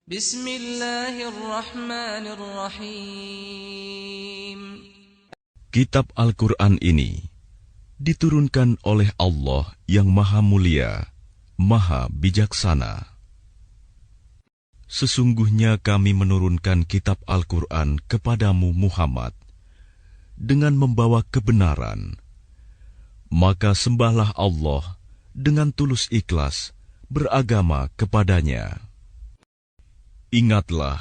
Bismillahirrahmanirrahim. Kitab Al-Quran ini diturunkan oleh Allah yang Maha Mulia, Maha Bijaksana. Sesungguhnya kami menurunkan kitab Al-Quran kepadamu Muhammad dengan membawa kebenaran. Maka sembahlah Allah dengan tulus ikhlas beragama kepadanya. Ingatlah,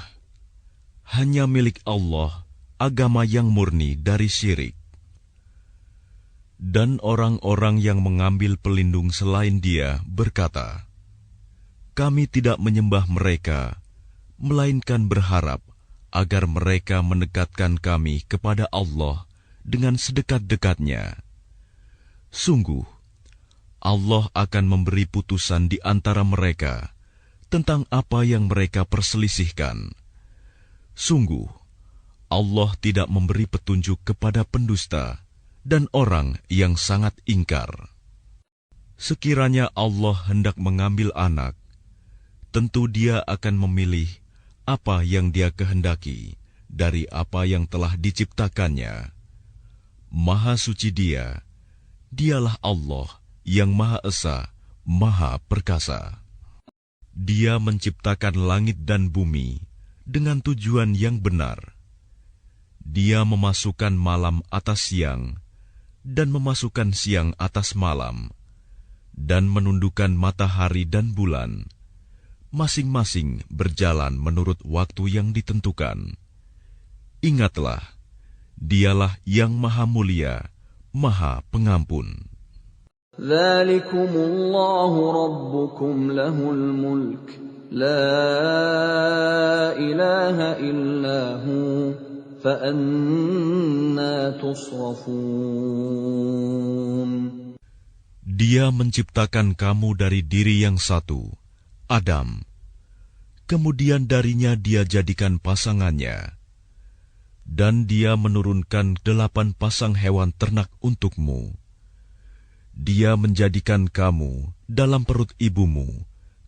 hanya milik Allah agama yang murni dari syirik. Dan orang-orang yang mengambil pelindung selain Dia berkata, kami tidak menyembah mereka, melainkan berharap agar mereka mendekatkan kami kepada Allah dengan sedekat-dekatnya. Sungguh, Allah akan memberi putusan di antara mereka tentang apa yang mereka perselisihkan. Sungguh, Allah tidak memberi petunjuk kepada pendusta dan orang yang sangat ingkar. Sekiranya Allah hendak mengambil anak, tentu Dia akan memilih apa yang Dia kehendaki dari apa yang telah diciptakannya. Maha suci Dia, Dialah Allah yang Maha Esa, Maha Perkasa. Dia menciptakan langit dan bumi dengan tujuan yang benar. Dia memasukkan malam atas siang dan memasukkan siang atas malam, dan menundukkan matahari dan bulan, masing-masing berjalan menurut waktu yang ditentukan. Ingatlah, Dialah yang Maha Mulia, Maha Pengampun. Dzalikumullahu rabbukum lahul mulk, la ilaha illa hu, fa anna tusrafun. Dia menciptakan kamu dari diri yang satu, Adam. Kemudian darinya Dia jadikan pasangannya. Dan Dia menurunkan 8 pasang hewan ternak untukmu. Dia menjadikan kamu dalam perut ibumu,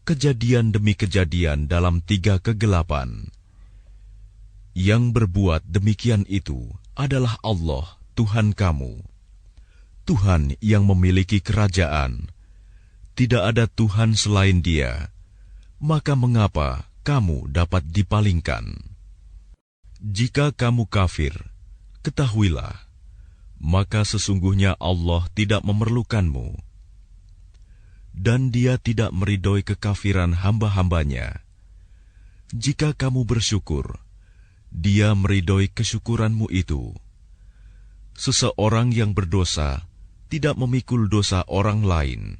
kejadian demi kejadian dalam 3 kegelapan. Yang berbuat demikian itu adalah Allah, Tuhan kamu. Tuhan yang memiliki kerajaan. Tidak ada Tuhan selain Dia. Maka mengapa kamu dapat dipalingkan? Jika kamu kafir, ketahuilah, maka sesungguhnya Allah tidak memerlukanmu. Dan Dia tidak meridhoi kekafiran hamba-hambanya. Jika kamu bersyukur, Dia meridhoi kesyukuranmu itu. Seseorang yang berdosa tidak memikul dosa orang lain.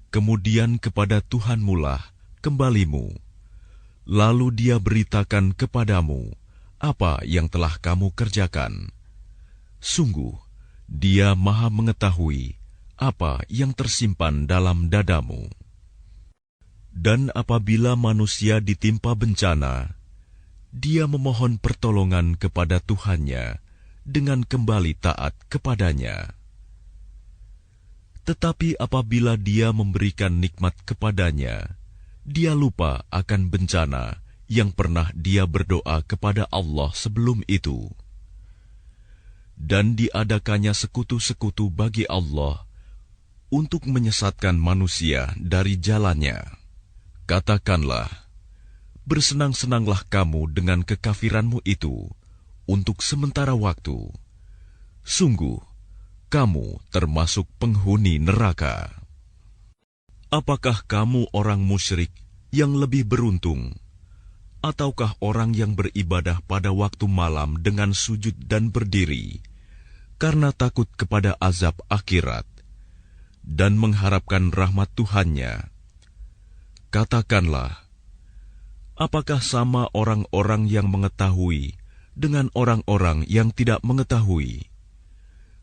Kemudian kepada Tuhanmulah kembalimu, lalu Dia beritakan kepadamu apa yang telah kamu kerjakan. Sungguh, Dia Maha mengetahui apa yang tersimpan dalam dadamu. Dan apabila manusia ditimpa bencana, dia memohon pertolongan kepada Tuhannya dengan kembali taat kepadanya. Tetapi apabila dia memberikan nikmat kepadanya, dia lupa akan bencana yang pernah dia berdoa kepada Allah sebelum itu. Dan diadakannya sekutu-sekutu bagi Allah untuk menyesatkan manusia dari jalannya. Katakanlah, bersenang-senanglah kamu dengan kekafiranmu itu untuk sementara waktu. Sungguh, kamu termasuk penghuni neraka. Apakah kamu orang musyrik yang lebih beruntung, ataukah orang yang beribadah pada waktu malam dengan sujud dan berdiri, karena takut kepada azab akhirat, dan mengharapkan rahmat Tuhannya? Katakanlah, apakah sama orang-orang yang mengetahui dengan orang-orang yang tidak mengetahui?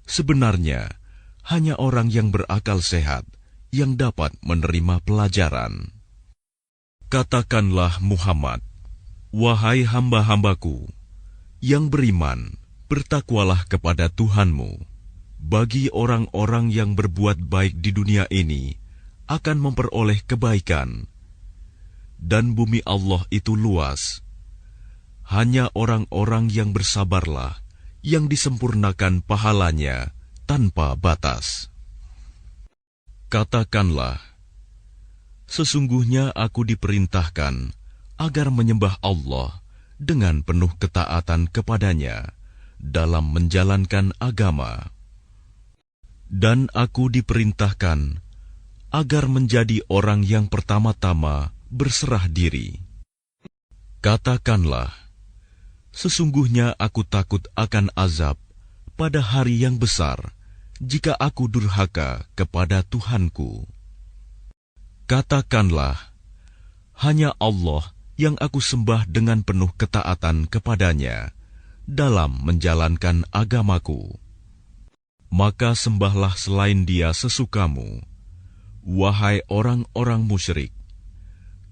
Sebenarnya, hanya orang yang berakal sehat yang dapat menerima pelajaran. Katakanlah Muhammad, wahai hamba-hambaku yang beriman, bertakwalah kepada Tuhanmu. Bagi orang-orang yang berbuat baik di dunia ini akan memperoleh kebaikan. dan bumi Allah itu luas. Hanya orang-orang yang bersabarlah yang disempurnakan pahalanya tanpa batas. Katakanlah, sesungguhnya aku diperintahkan agar menyembah Allah dengan penuh ketaatan kepadanya dalam menjalankan agama. Dan aku diperintahkan agar menjadi orang yang pertama-tama berserah diri. Katakanlah, sesungguhnya aku takut akan azab pada hari yang besar jika aku durhaka kepada Tuhanku. Katakanlah, hanya Allah yang aku sembah dengan penuh ketaatan kepadanya dalam menjalankan agamaku. Maka sembahlah selain Dia sesukamu, wahai orang-orang musyrik.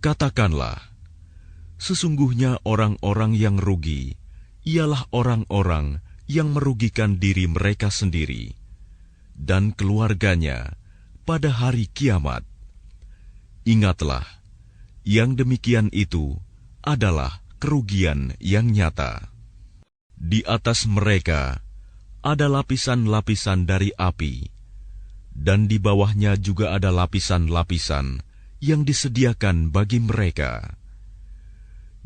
Katakanlah, sesungguhnya orang-orang yang rugi ialah orang-orang yang merugikan diri mereka sendiri dan keluarganya pada hari kiamat. Ingatlah, yang demikian itu adalah kerugian yang nyata. Di atas mereka ada lapisan-lapisan dari api, dan di bawahnya juga ada lapisan-lapisan yang disediakan bagi mereka.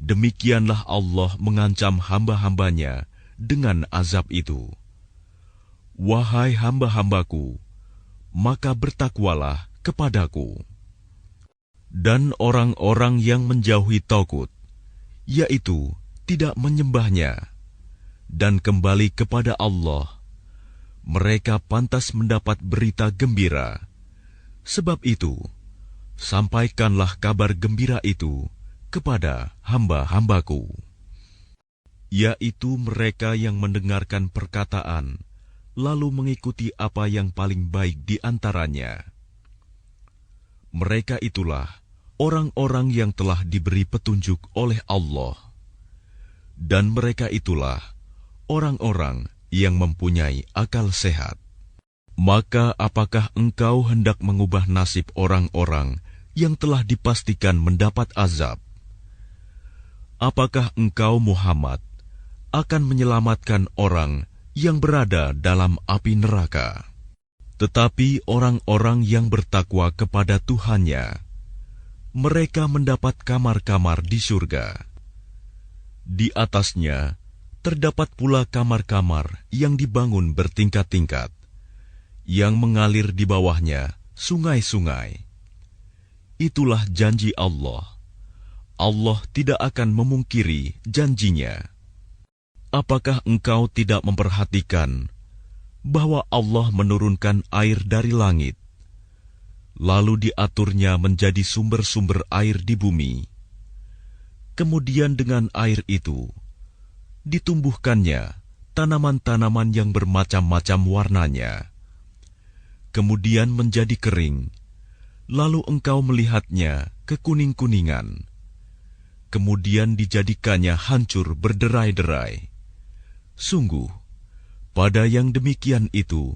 Demikianlah Allah mengancam hamba-hambanya dengan azab itu. Wahai hamba-hambaku, maka bertakwalah kepadaku. Dan orang-orang yang menjauhi Tagut, yaitu tidak menyembahnya, dan kembali kepada Allah, mereka pantas mendapat berita gembira. Sebab itu, sampaikanlah kabar gembira itu kepada hamba-hambaku, yaitu mereka yang mendengarkan perkataan, lalu mengikuti apa yang paling baik di antaranya. Mereka itulah orang-orang yang telah diberi petunjuk oleh Allah, dan mereka itulah orang-orang yang mempunyai akal sehat. Maka apakah engkau hendak mengubah nasib orang-orang yang telah dipastikan mendapat azab? Apakah engkau, Muhammad, akan menyelamatkan orang yang berada dalam api neraka? Tetapi orang-orang yang bertakwa kepada Tuhannya, mereka mendapat kamar-kamar di surga. Di atasnya terdapat pula kamar-kamar yang dibangun bertingkat-tingkat, yang mengalir di bawahnya sungai-sungai. Itulah janji Allah. Allah tidak akan memungkiri janjinya. Apakah engkau tidak memperhatikan bahwa Allah menurunkan air dari langit, lalu diaturnya menjadi sumber-sumber air di bumi? Kemudian dengan air itu ditumbuhkannya tanaman-tanaman yang bermacam-macam warnanya. Kemudian menjadi kering, lalu engkau melihatnya kekuning-kuningan. Kemudian dijadikannya hancur berderai-derai. Sungguh, pada yang demikian itu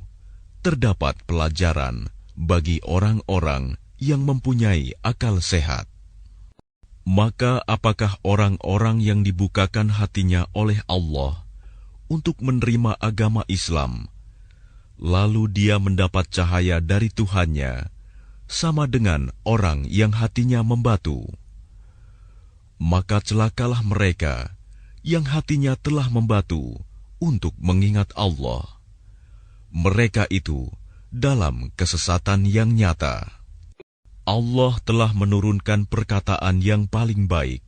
terdapat pelajaran bagi orang-orang yang mempunyai akal sehat. Maka apakah orang-orang yang dibukakan hatinya oleh Allah untuk menerima agama Islam, lalu dia mendapat cahaya dari Tuhannya, sama dengan orang yang hatinya membatu? Maka celakalah mereka yang hatinya telah membatu untuk mengingat Allah. Mereka itu dalam kesesatan yang nyata. Allah telah menurunkan perkataan yang paling baik,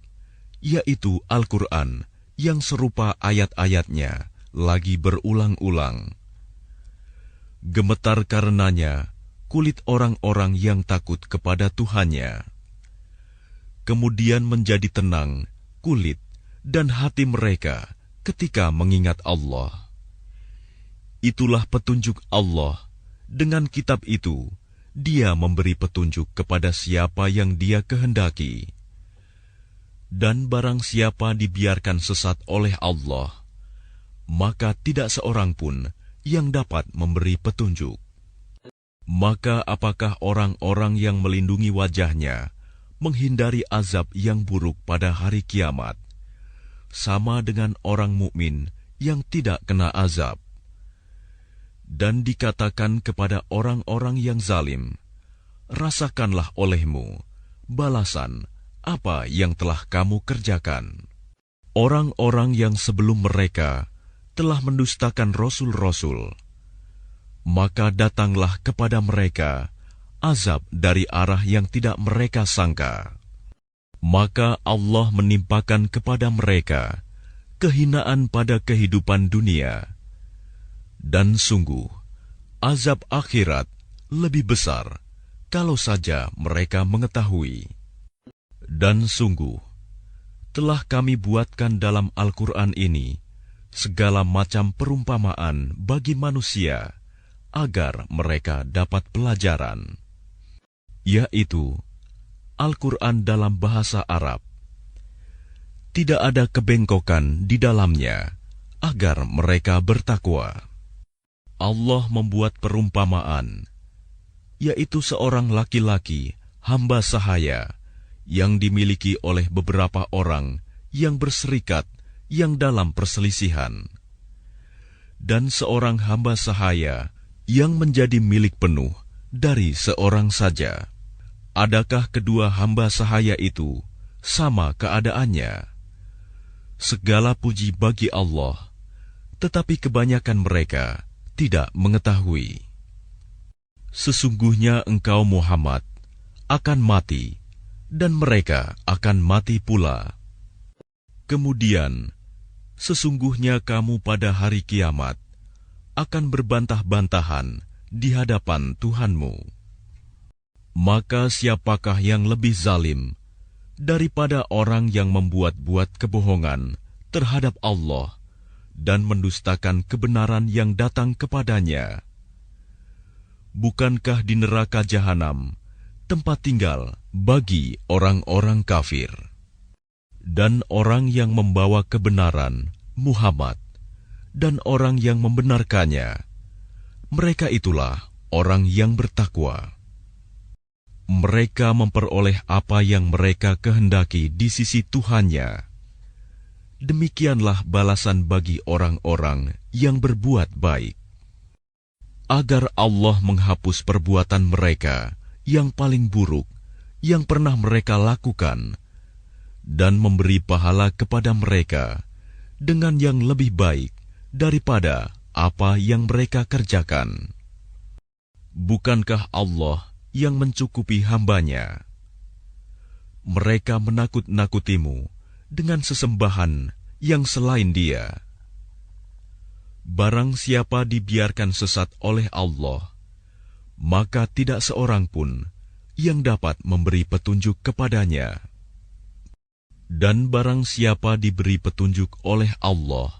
yaitu Al-Quran yang serupa ayat-ayatnya lagi berulang-ulang. Gemetar karenanya kulit orang-orang yang takut kepada Tuhannya. Kemudian menjadi tenang kulit dan hati mereka ketika mengingat Allah. Itulah petunjuk Allah. Dengan kitab itu, Dia memberi petunjuk kepada siapa yang Dia kehendaki. Dan barang siapa dibiarkan sesat oleh Allah, maka tidak seorang pun yang dapat memberi petunjuk. Maka apakah orang-orang yang melindungi wajahnya menghindari azab yang buruk pada hari kiamat, sama dengan orang mukmin yang tidak kena azab. Dan dikatakan kepada orang-orang yang zalim, rasakanlah olehmu balasan apa yang telah kamu kerjakan. Orang-orang yang sebelum mereka telah mendustakan rasul-rasul, maka datanglah kepada mereka azab dari arah yang tidak mereka sangka. Maka Allah menimpakan kepada mereka kehinaan pada kehidupan dunia. Dan sungguh, azab akhirat lebih besar kalau saja mereka mengetahui. Dan sungguh, telah kami buatkan dalam Al-Quran ini segala macam perumpamaan bagi manusia agar mereka dapat pelajaran, yaitu Al-Quran dalam bahasa Arab. Tidak ada kebengkokan di dalamnya agar mereka bertakwa. Allah membuat perumpamaan, yaitu seorang laki-laki hamba sahaya yang dimiliki oleh beberapa orang yang berserikat yang dalam perselisihan, dan seorang hamba sahaya yang menjadi milik penuh dari seorang saja. Adakah kedua hamba sahaya itu sama keadaannya? Segala puji bagi Allah, tetapi kebanyakan mereka tidak mengetahui. Sesungguhnya engkau Muhammad akan mati, dan mereka akan mati pula. Kemudian, sesungguhnya kamu pada hari kiamat akan berbantah-bantahan di hadapan Tuhanmu. Maka siapakah yang lebih zalim daripada orang yang membuat-buat kebohongan terhadap Allah dan mendustakan kebenaran yang datang kepadanya? Bukankah di neraka jahanam tempat tinggal bagi orang-orang kafir? Dan orang yang membawa kebenaran, Muhammad, dan orang yang membenarkannya, mereka itulah orang yang bertakwa. Mereka memperoleh apa yang mereka kehendaki di sisi Tuhannya. Demikianlah balasan bagi orang-orang yang berbuat baik. Agar Allah menghapus perbuatan mereka yang paling buruk yang pernah mereka lakukan, dan memberi pahala kepada mereka dengan yang lebih baik daripada apa yang mereka kerjakan. Bukankah Allah yang mencukupi hambanya? Mereka menakut-nakutimu dengan sesembahan yang selain Dia. Barang siapa dibiarkan sesat oleh Allah, maka tidak seorang pun yang dapat memberi petunjuk kepadanya. Dan barang siapa diberi petunjuk oleh Allah,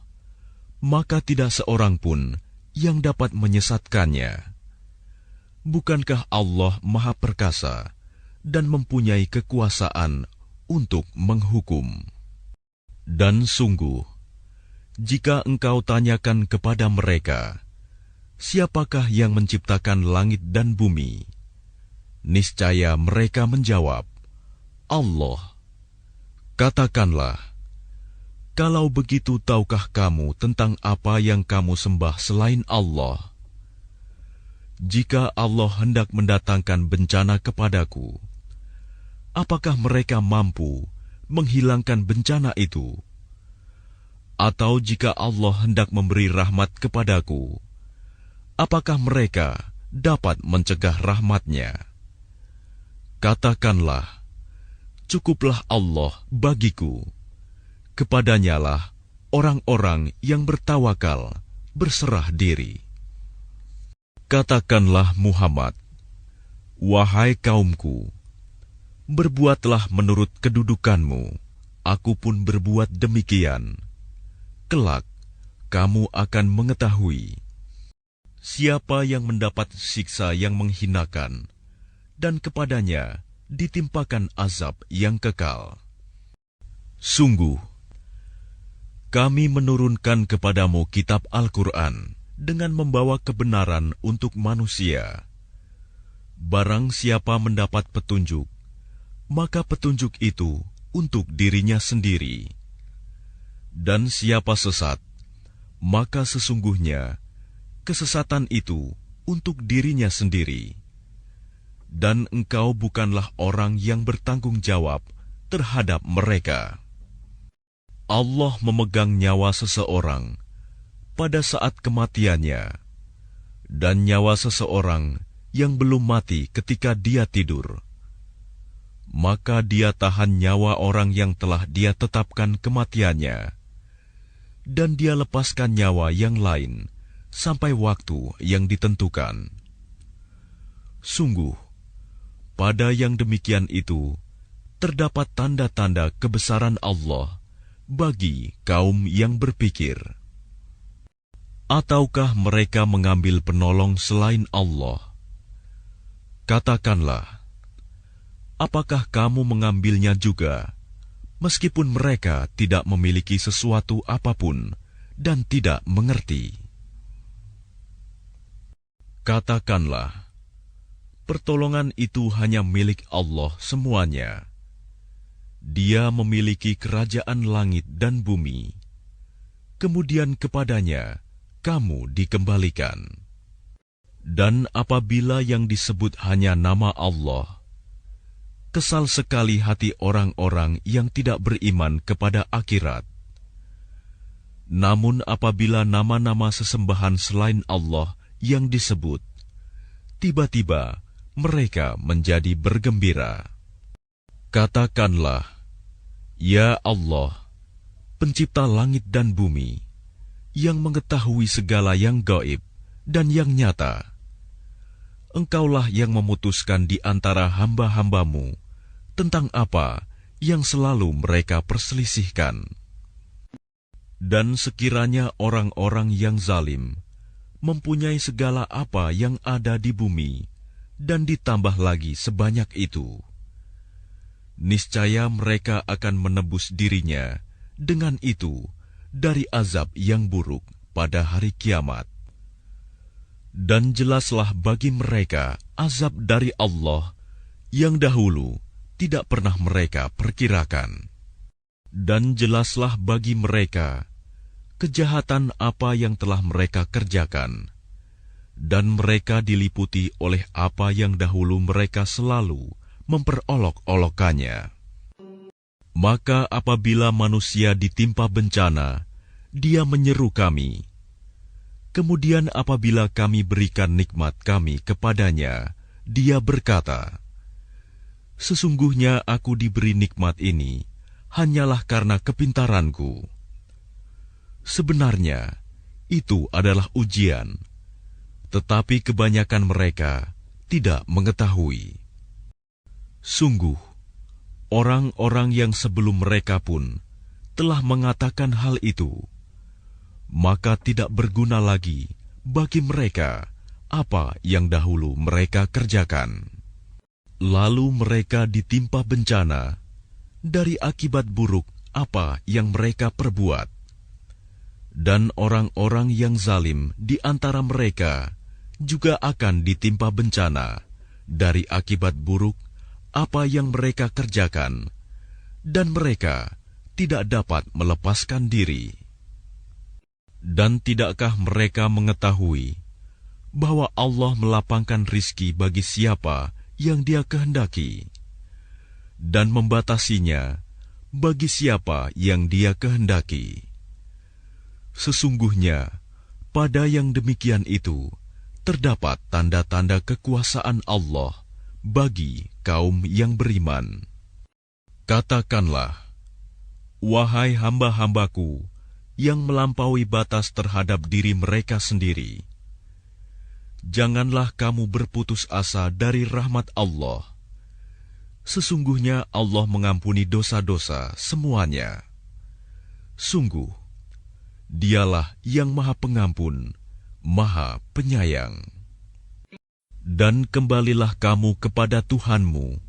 maka tidak seorang pun yang dapat menyesatkannya. Bukankah Allah Maha Perkasa dan mempunyai kekuasaan untuk menghukum? Dan sungguh, jika engkau tanyakan kepada mereka, siapakah yang menciptakan langit dan bumi? Niscaya mereka menjawab, Allah. Katakanlah, kalau begitu tahukah kamu tentang apa yang kamu sembah selain Allah? Jika Allah hendak mendatangkan bencana kepadaku, apakah mereka mampu menghilangkan bencana itu? Atau jika Allah hendak memberi rahmat kepadaku, apakah mereka dapat mencegah rahmat-Nya? Katakanlah, cukuplah Allah bagiku. Kepadanyalah orang-orang yang bertawakal berserah diri. Katakanlah Muhammad, wahai kaumku, berbuatlah menurut kedudukanmu, aku pun berbuat demikian. Kelak, kamu akan mengetahui siapa yang mendapat siksa yang menghinakan, dan kepadanya ditimpakan azab yang kekal. Sungguh, kami menurunkan kepadamu kitab Al-Quran dengan membawa kebenaran untuk manusia. Barang siapa mendapat petunjuk, maka petunjuk itu untuk dirinya sendiri. Dan siapa sesat, maka sesungguhnya kesesatan itu untuk dirinya sendiri. Dan engkau bukanlah orang yang bertanggung jawab terhadap mereka. Allah memegang nyawa seseorang pada saat kematiannya, dan nyawa seseorang yang belum mati ketika dia tidur. Maka dia tahan nyawa orang yang telah dia tetapkan kematiannya, dan dia lepaskan nyawa yang lain sampai waktu yang ditentukan. Sungguh, pada yang demikian itu terdapat tanda-tanda kebesaran Allah bagi kaum yang berpikir. Ataukah mereka mengambil penolong selain Allah? Katakanlah, apakah kamu mengambilnya juga, meskipun mereka tidak memiliki sesuatu apapun dan tidak mengerti? Katakanlah, pertolongan itu hanya milik Allah semuanya. Dia memiliki kerajaan langit dan bumi. Kemudian kepadanya kamu dikembalikan. Dan apabila yang disebut hanya nama Allah, kesal sekali hati orang-orang yang tidak beriman kepada akhirat. Namun apabila nama-nama sesembahan selain Allah yang disebut, tiba-tiba mereka menjadi bergembira. Katakanlah, ya Allah, pencipta langit dan bumi, yang mengetahui segala yang gaib dan yang nyata. Engkaulah yang memutuskan di antara hamba-hambamu tentang apa yang selalu mereka perselisihkan. Dan sekiranya orang-orang yang zalim mempunyai segala apa yang ada di bumi, dan ditambah lagi sebanyak itu, niscaya mereka akan menebus dirinya dengan itu dari azab yang buruk pada hari kiamat. Dan jelaslah bagi mereka azab dari Allah yang dahulu tidak pernah mereka perkirakan. Dan jelaslah bagi mereka kejahatan apa yang telah mereka kerjakan, dan mereka diliputi oleh apa yang dahulu mereka selalu memperolok-olokannya. Maka apabila manusia ditimpa bencana, dia menyeru kami. Kemudian apabila kami berikan nikmat kami kepadanya, dia berkata, sesungguhnya aku diberi nikmat ini hanyalah karena kepintaranku. Sebenarnya itu adalah ujian, tetapi kebanyakan mereka tidak mengetahui. Sungguh, orang-orang yang sebelum mereka pun telah mengatakan hal itu, maka tidak berguna lagi bagi mereka apa yang dahulu mereka kerjakan. Lalu mereka ditimpa bencana dari akibat buruk apa yang mereka perbuat. Dan orang-orang yang zalim di antara mereka juga akan ditimpa bencana dari akibat buruk apa yang mereka kerjakan, dan mereka tidak dapat melepaskan diri. Dan tidakkah mereka mengetahui bahwa Allah melapangkan rizki bagi siapa yang Dia kehendaki, dan membatasinya bagi siapa yang Dia kehendaki? Sesungguhnya pada yang demikian itu terdapat tanda-tanda kekuasaan Allah bagi kaum yang beriman. Katakanlah, wahai hamba-hambaku yang melampaui batas terhadap diri mereka sendiri, janganlah kamu berputus asa dari rahmat Allah. Sesungguhnya Allah mengampuni dosa-dosa semuanya. Sungguh, Dialah yang Maha Pengampun, Maha Penyayang. Dan kembalilah kamu kepada Tuhanmu,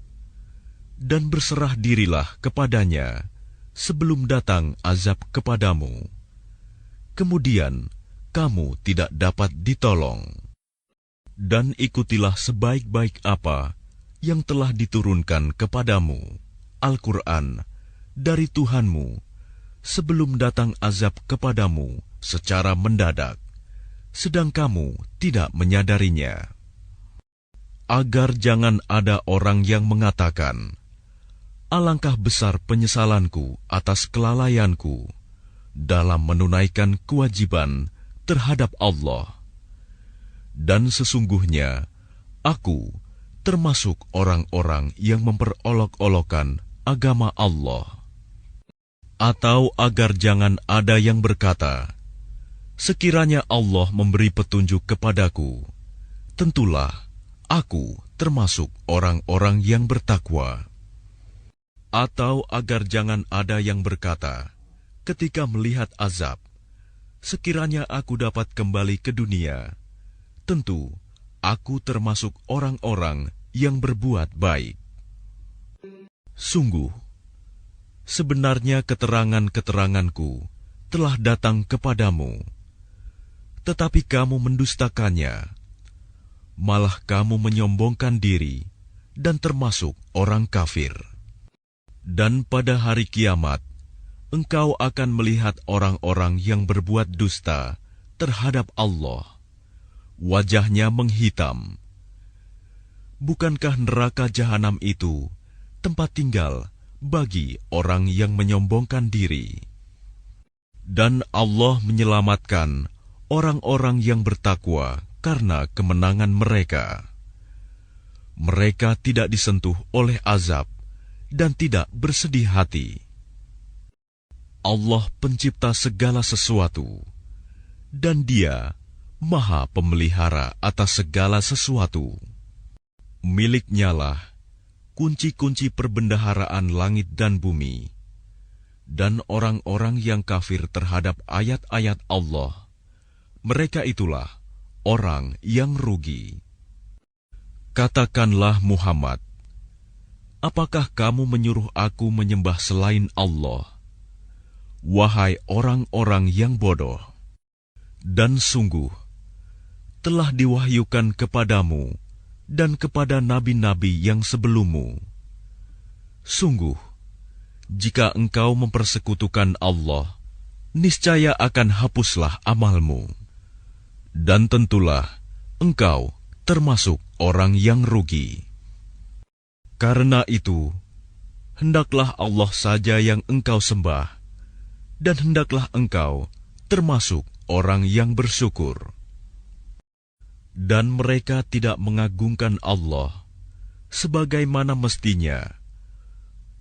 dan berserah dirilah kepadanya sebelum datang azab kepadamu. Kemudian kamu tidak dapat ditolong. Dan ikutilah sebaik-baik apa yang telah diturunkan kepadamu, Al-Quran, dari Tuhanmu, sebelum datang azab kepadamu secara mendadak, sedang kamu tidak menyadarinya. Agar jangan ada orang yang mengatakan, alangkah besar penyesalanku atas kelalaianku dalam menunaikan kewajiban terhadap Allah. Dan sesungguhnya, aku termasuk orang-orang yang memperolok-olokkan agama Allah. Atau agar jangan ada yang berkata, sekiranya Allah memberi petunjuk kepadaku, tentulah aku termasuk orang-orang yang bertakwa. Atau agar jangan ada yang berkata, ketika melihat azab, sekiranya aku dapat kembali ke dunia, tentu aku termasuk orang-orang yang berbuat baik. Sungguh, sebenarnya keterangan-keteranganku telah datang kepadamu, tetapi kamu mendustakannya. Malah kamu menyombongkan diri dan termasuk orang kafir. Dan pada hari kiamat, engkau akan melihat orang-orang yang berbuat dusta terhadap Allah. Wajahnya menghitam. Bukankah neraka jahanam itu tempat tinggal bagi orang yang menyombongkan diri? Dan Allah menyelamatkan orang-orang yang bertakwa karena kemenangan mereka. Mereka tidak disentuh oleh azab dan tidak bersedih hati. Allah pencipta segala sesuatu, dan Dia Maha Pemelihara atas segala sesuatu. Miliknya-lah kunci-kunci perbendaharaan langit dan bumi, dan orang-orang yang kafir terhadap ayat-ayat Allah, mereka itulah orang yang rugi. Katakanlah Muhammad, apakah kamu menyuruh aku menyembah selain Allah? Wahai orang-orang yang bodoh! Dan sungguh, telah diwahyukan kepadamu dan kepada nabi-nabi yang sebelummu. Sungguh, jika engkau mempersekutukan Allah, niscaya akan hapuslah amalmu. Dan tentulah engkau termasuk orang yang rugi. Karena itu, hendaklah Allah saja yang engkau sembah, dan hendaklah engkau termasuk orang yang bersyukur. Dan mereka tidak mengagungkan Allah sebagaimana mestinya,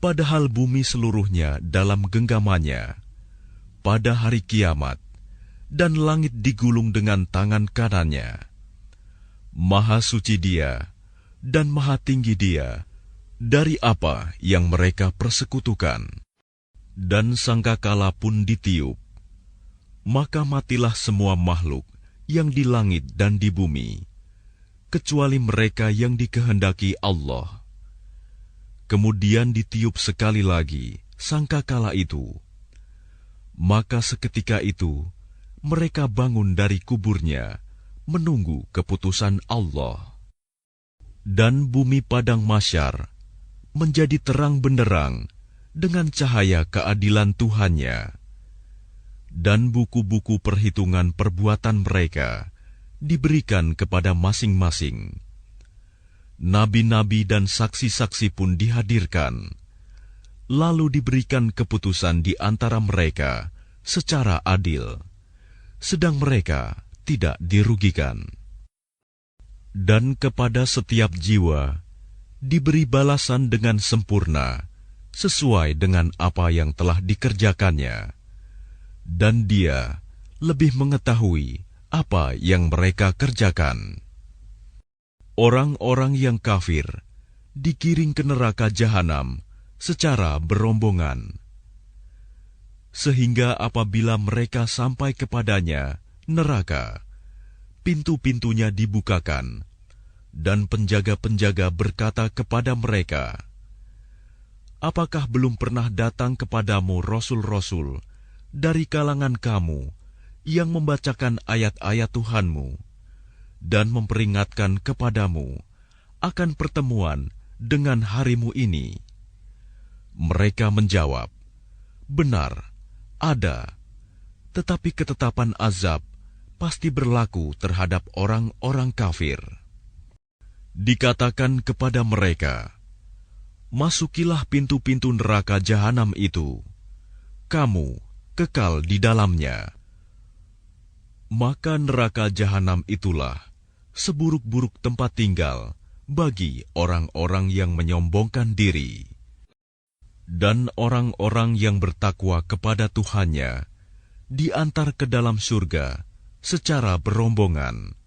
padahal bumi seluruhnya dalam genggamannya pada hari kiamat, dan langit digulung dengan tangan kanannya. Maha suci Dia dan maha tinggi Dia dari apa yang mereka persekutukan. Dan sangkakala pun ditiup, maka matilah semua makhluk yang di langit dan di bumi, kecuali mereka yang dikehendaki Allah. Kemudian ditiup sekali lagi sangkakala itu, maka seketika itu mereka bangun dari kuburnya menunggu keputusan Allah. Dan bumi padang mahsyar menjadi terang benderang dengan cahaya keadilan Tuhannya. Dan buku-buku perhitungan perbuatan mereka diberikan kepada masing-masing. Nabi-nabi dan saksi-saksi pun dihadirkan, lalu diberikan keputusan di antara mereka secara adil, sedang mereka tidak dirugikan. Dan kepada setiap jiwa diberi balasan dengan sempurna, sesuai dengan apa yang telah dikerjakannya. Dan Dia lebih mengetahui apa yang mereka kerjakan. Orang-orang yang kafir digiring ke neraka jahanam secara berombongan, sehingga apabila mereka sampai kepadanya, neraka, pintu-pintunya dibukakan, dan penjaga-penjaga berkata kepada mereka, apakah belum pernah datang kepadamu rasul-rasul dari kalangan kamu yang membacakan ayat-ayat Tuhanmu dan memperingatkan kepadamu akan pertemuan dengan harimu ini?" Mereka menjawab, "Benar, ada, tetapi ketetapan azab pasti berlaku terhadap orang-orang kafir." Dikatakan kepada mereka, "Masukilah pintu-pintu neraka jahanam itu, kamu kekal di dalamnya." Maka neraka jahanam itulah seburuk-buruk tempat tinggal bagi orang-orang yang menyombongkan diri. Dan orang-orang yang bertakwa kepada Tuhannya diantar ke dalam surga secara berombongan,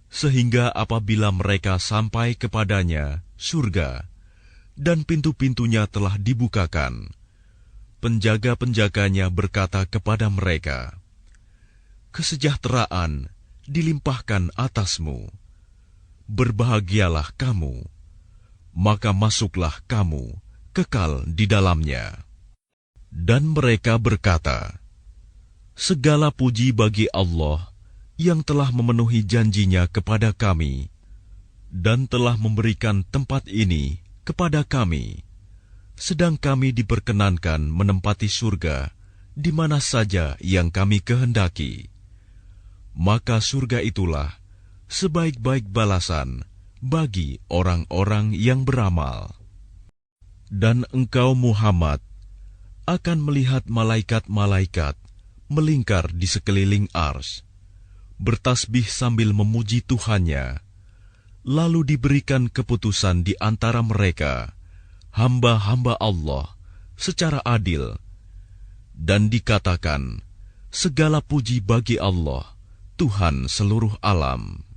sehingga apabila mereka sampai kepadanya surga dan pintu-pintunya telah dibukakan, penjaga-penjaganya berkata kepada mereka, "Kesejahteraan dilimpahkan atasmu, berbahagialah kamu, maka masuklah kamu kekal di dalamnya." Dan mereka berkata, "Segala puji bagi Allah yang telah memenuhi janjinya kepada kami dan telah memberikan tempat ini kepada kami, sedang kami diperkenankan menempati surga di mana saja yang kami kehendaki. Maka surga itulah sebaik-baik balasan bagi orang-orang yang beramal." Dan engkau Muhammad akan melihat malaikat-malaikat melingkar di sekeliling ars, bertasbih sambil memuji Tuhannya. Lalu diberikan keputusan di antara mereka, hamba-hamba Allah, secara adil. Dan dikatakan, "Segala puji bagi Allah, Tuhan seluruh alam."